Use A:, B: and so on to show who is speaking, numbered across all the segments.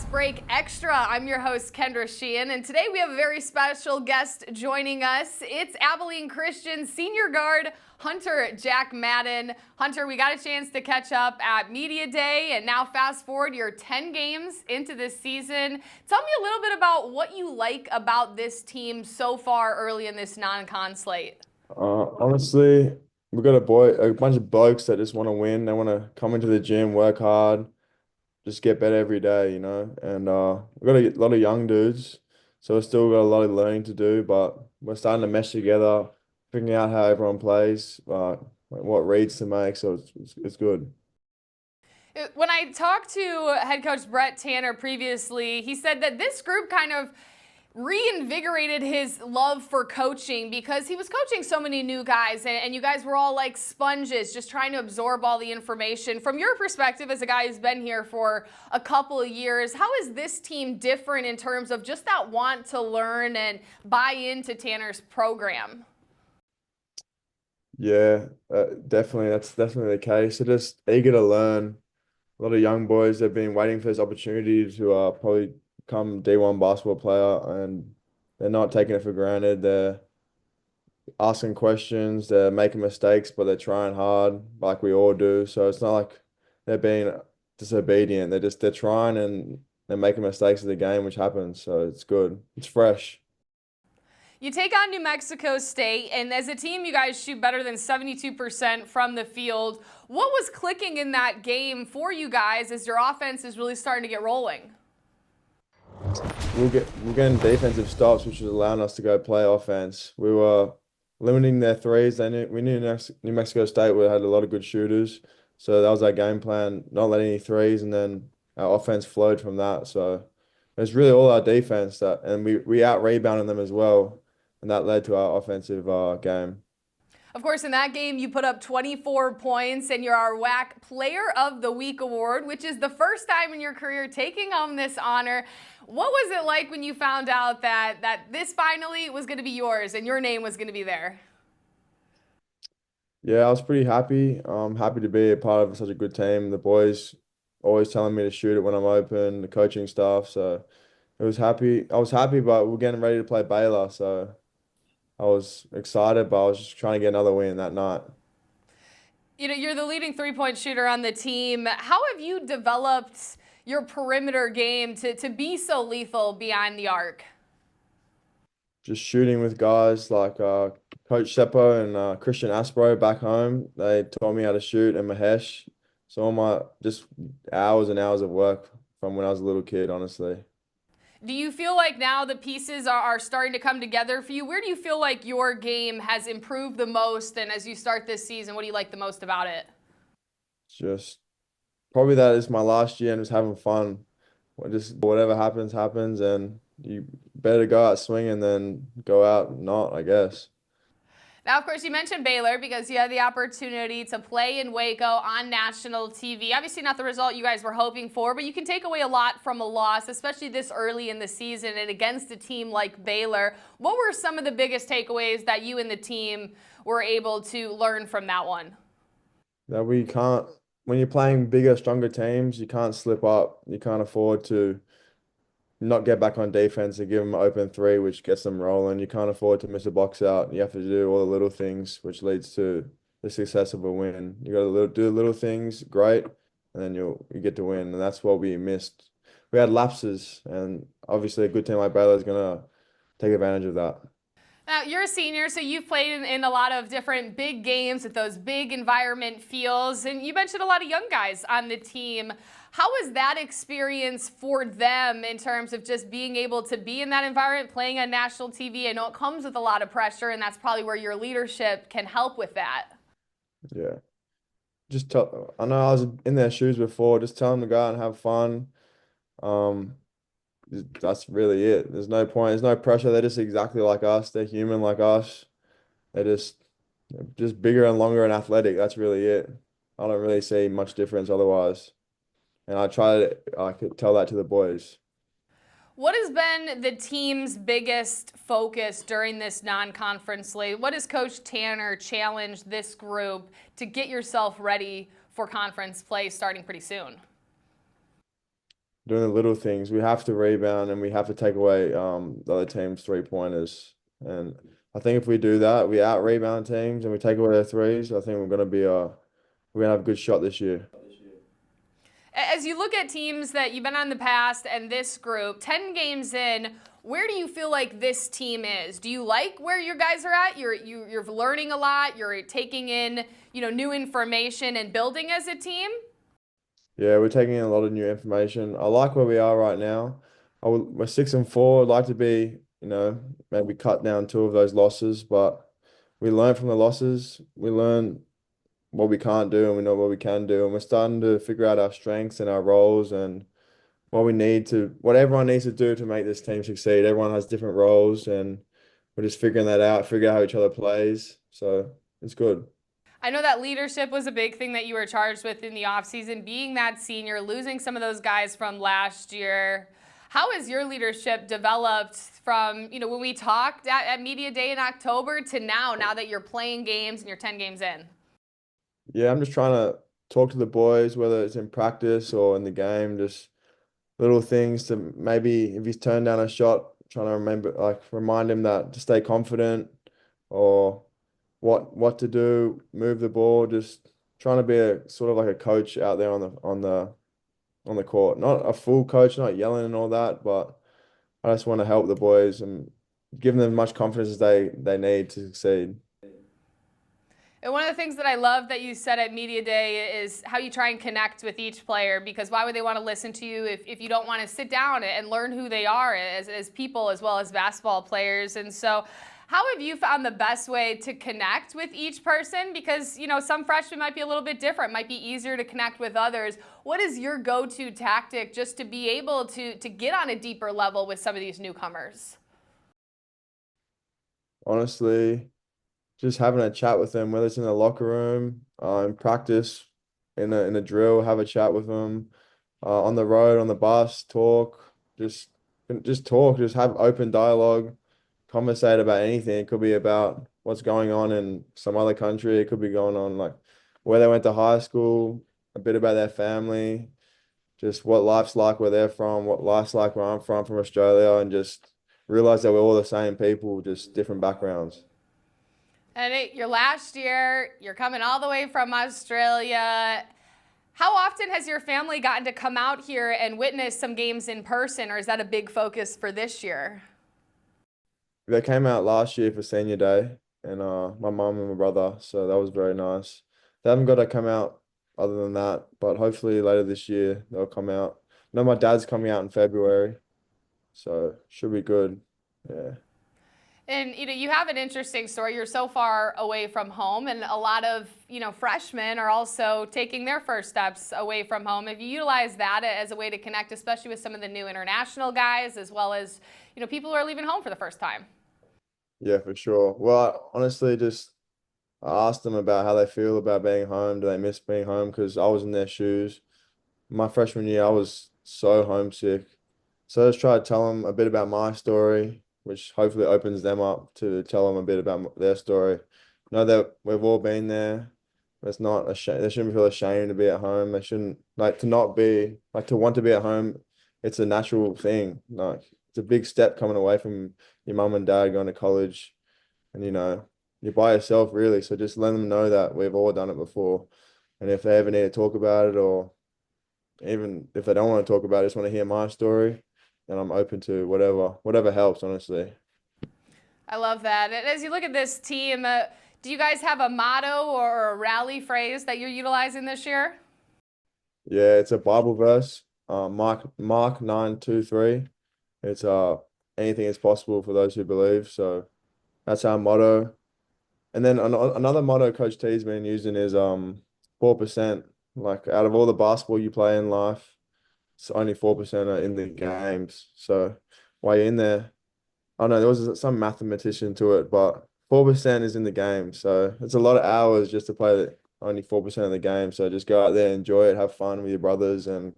A: Fast Break Extra. I'm your host, Kendra Sheehan, and today we have a very special guest joining us. It's Abilene Christian senior guard Hunter Jack Madden. Hunter, we got a chance to catch up at Media Day, and now fast forward, you're 10 games into this season. Tell me a little bit about what you like about this team so far early in this non-con slate.
B: Honestly, we've got a bunch of blokes that just want to win. They want to come into the gym, work hard, just get better every day, And we've got a lot of young dudes, so we've still got a lot of learning to do, but we're starting to mesh together, figuring out how everyone plays, what reads to make, so it's good.
A: When I talked to head coach Brett Tanner previously, he said that this group kind of reinvigorated his love for coaching because he was coaching so many new guys and you guys were all like sponges just trying to absorb all the information. From your perspective as a guy who's been here for a couple of years, how is this team different in terms of just that want to learn and buy into Tanner's program?
B: Yeah, definitely. That's definitely the case. They're just eager to learn. A lot of young boys, they've been waiting for this opportunity to probably become D1 basketball player, and they're not taking it for granted. They're asking questions, they're making mistakes, but they're trying hard like we all do. So it's not like they're being disobedient. They're trying and they're making mistakes in the game, which happens. So it's good. It's fresh.
A: You take on New Mexico State, and as a team, you guys shoot better than 72% from the field. What was clicking in that game for you guys as your offense is really starting to get rolling?
B: We're getting defensive stops, which was allowing us to go play offense. We were limiting their threes. We knew New Mexico State had a lot of good shooters, so that was our game plan, not letting any threes, and then our offense flowed from that. So it's really all our defense and we out rebounded them as well, and that led to our offensive game.
A: Of course, in that game, you put up 24 points and you're our WAC Player of the Week award, which is the first time in your career taking home this honor. What was it like when you found out that this finally was going to be yours and your name was going to be there?
B: Yeah, I was pretty happy. I'm happy to be a part of such a good team. The boys always telling me to shoot it when I'm open, the coaching staff. So it was happy. I was happy, but we're getting ready to play Baylor. So I was excited, but I was just trying to get another win that night.
A: You know, you're the leading three-point shooter on the team. How have you developed your perimeter game to be so lethal behind the arc?
B: Just shooting with guys like Coach Seppo and Christian Aspro back home. They taught me how to shoot, and Mahesh. So all my just hours and hours of work from when I was a little kid, honestly.
A: Do you feel like now the pieces are starting to come together for you? Where do you feel like your game has improved the most? And as you start this season, what do you like the most about it?
B: Just probably that is my last year and just having fun. Just whatever happens, happens, and you better go out swinging than go out not, I guess.
A: Now, of course, you mentioned Baylor because you had the opportunity to play in Waco on national TV. Obviously not the result you guys were hoping for, but you can take away a lot from a loss, especially this early in the season and against a team like Baylor. What were some of the biggest takeaways that you and the team were able to learn from that one?
B: That we can't, when you're playing bigger, stronger teams, you can't slip up. You can't afford to not get back on defense and give them an open three, which gets them rolling. You can't afford to miss a box out. You have to do all the little things, which leads to the success of a win. You got to do the little things great, and then you get to win. And that's what we missed. We had lapses, and obviously a good team like Baylor is gonna take advantage of that.
A: Now, you're a senior, so you've played in a lot of different big games with those big environment feels, and you mentioned a lot of young guys on the team. How was that experience for them in terms of just being able to be in that environment, playing on national TV? I know it comes with a lot of pressure, and that's probably where your leadership can help with that.
B: Yeah, I know I was in their shoes before. Just tell them to go out and have fun. Um, that's really it. There's no point. There's no pressure. They're just exactly like us. They're human like us. They're just bigger and longer and athletic. That's really it. I don't really see much difference otherwise. And I could tell that to the boys.
A: What has been the team's biggest focus during this non-conference slate? What has Coach Tanner challenged this group to get yourself ready for conference play starting pretty soon?
B: doing the little things. We have to rebound and we have to take away the other team's 3-pointers. And I think if we do that, we out rebound teams and we take away their threes. I think we're gonna have a good shot this year.
A: As you look at teams that you've been on in the past and this group, 10 games in, where do you feel like this team is? Do you like where your guys are at? You're learning a lot. You're taking in, new information and building as a team.
B: Yeah, we're taking in a lot of new information. I like where we are right now. We're 6-4. I'd like to be, maybe cut down 2 of those losses, but we learn from the losses. We learn what we can't do and we know what we can do. And we're starting to figure out our strengths and our roles and what everyone needs to do to make this team succeed. Everyone has different roles and we're just figuring that out, figure out how each other plays. So it's good.
A: I know that leadership was a big thing that you were charged with in the offseason, being that senior, losing some of those guys from last year. How has your leadership developed from, when we talked at Media Day in October to now that you're playing games and you're 10 games in?
B: Yeah, I'm just trying to talk to the boys, whether it's in practice or in the game, just little things to maybe if he's turned down a shot, trying to remind him that to stay confident or what to do, move the ball, just trying to be a sort of like a coach out there on the court. Not a full coach, not yelling and all that, but I just want to help the boys and give them as much confidence as they need to succeed.
A: And one of the things that I love that you said at Media Day is how you try and connect with each player, because why would they want to listen to you if you don't want to sit down and learn who they are as people as well as basketball players? And so how have you found the best way to connect with each person? Because, some freshmen might be a little bit different, might be easier to connect with others. What is your go-to tactic just to be able to get on a deeper level with some of these newcomers?
B: Honestly, just having a chat with them, whether it's in the locker room, in practice, in a drill, have a chat with them, on the road, on the bus, talk, just have open dialogue, conversate about anything. It could be about what's going on in some other country. It could be going on like where they went to high school, a bit about their family, just what life's like where they're from, what life's like where I'm from Australia, and just realize that we're all the same people, just different backgrounds.
A: And your last year, you're coming all the way from Australia. How often has your family gotten to come out here and witness some games in person, or is that a big focus for this year?
B: They came out last year for senior day, and my mum and my brother, so that was very nice. They haven't got to come out other than that, but hopefully later this year they'll come out. No, my dad's coming out in February, so should be good. Yeah.
A: And you have an interesting story. You're so far away from home, and a lot of freshmen are also taking their first steps away from home. Have you utilized that as a way to connect, especially with some of the new international guys, as well as people who are leaving home for the first time?
B: Yeah, for sure. Well, honestly, just I asked them about how they feel about being home. Do they miss being home? Because I was in their shoes. My freshman year, I was so homesick. So I just try to tell them a bit about my story, which hopefully opens them up to tell them a bit about their story. Know that we've all been there. It's not a shame. They shouldn't feel ashamed to be at home. They shouldn't like to not be like to want to be at home. It's a natural thing. Like it's a big step coming away from your mum and dad going to college, and you're by yourself really. So just let them know that we've all done it before, and if they ever need to talk about it, or even if they don't want to talk about it, just want to hear my story, then I'm open to whatever helps, honestly.
A: I love that. And as you look at this team, do you guys have a motto or a rally phrase that you're utilizing this year?
B: Yeah, it's a Bible verse, Mark 9:2-3. It's anything is possible for those who believe. So that's our motto. And then another motto Coach T's been using is 4%. Like out of all the basketball you play in life, it's only 4% are in the games. So while you're in there, I know there was some mathematician to it, but 4% is in the game. So it's a lot of hours just to play only 4% of the game. So just go out there, enjoy it, have fun with your brothers, and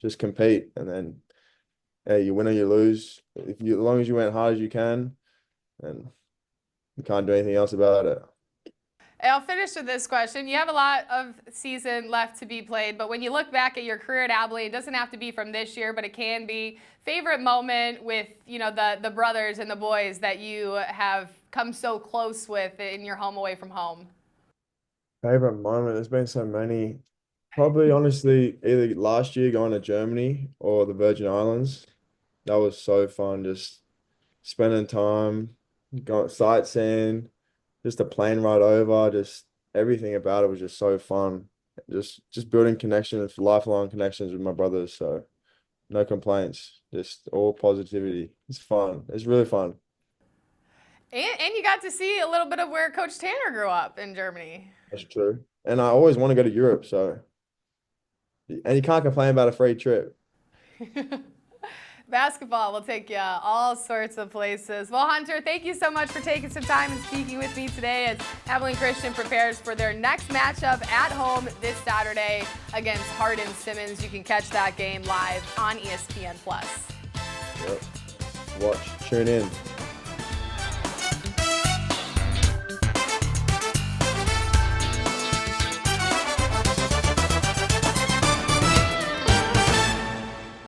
B: just compete. And then, yeah, you win or you lose. As long as you went hard as you can, and you can't do anything else about it.
A: I'll finish with this question. You have a lot of season left to be played, but when you look back at your career at Abilene, it doesn't have to be from this year, but it can be. Favorite moment with, the brothers and the boys that you have come so close with in your home away from home?
B: Favorite moment, there's been so many. Probably honestly, either last year going to Germany or the Virgin Islands. That was so fun, just spending time, going sightseeing, just a plane ride over, just everything about it was just so fun. Just building connections, lifelong connections with my brothers. So no complaints, just all positivity. It's fun. It's really fun.
A: And you got to see a little bit of where Coach Tanner grew up in Germany.
B: That's true. And I always want to go to Europe, so and you can't complain about a free trip.
A: Basketball will take you all sorts of places. Well, Hunter, thank you so much for taking some time and speaking with me today as Abilene Christian prepares for their next matchup at home this Saturday against Hardin-Simmons. You can catch that game live on ESPN+.
B: Yep. Watch, tune in.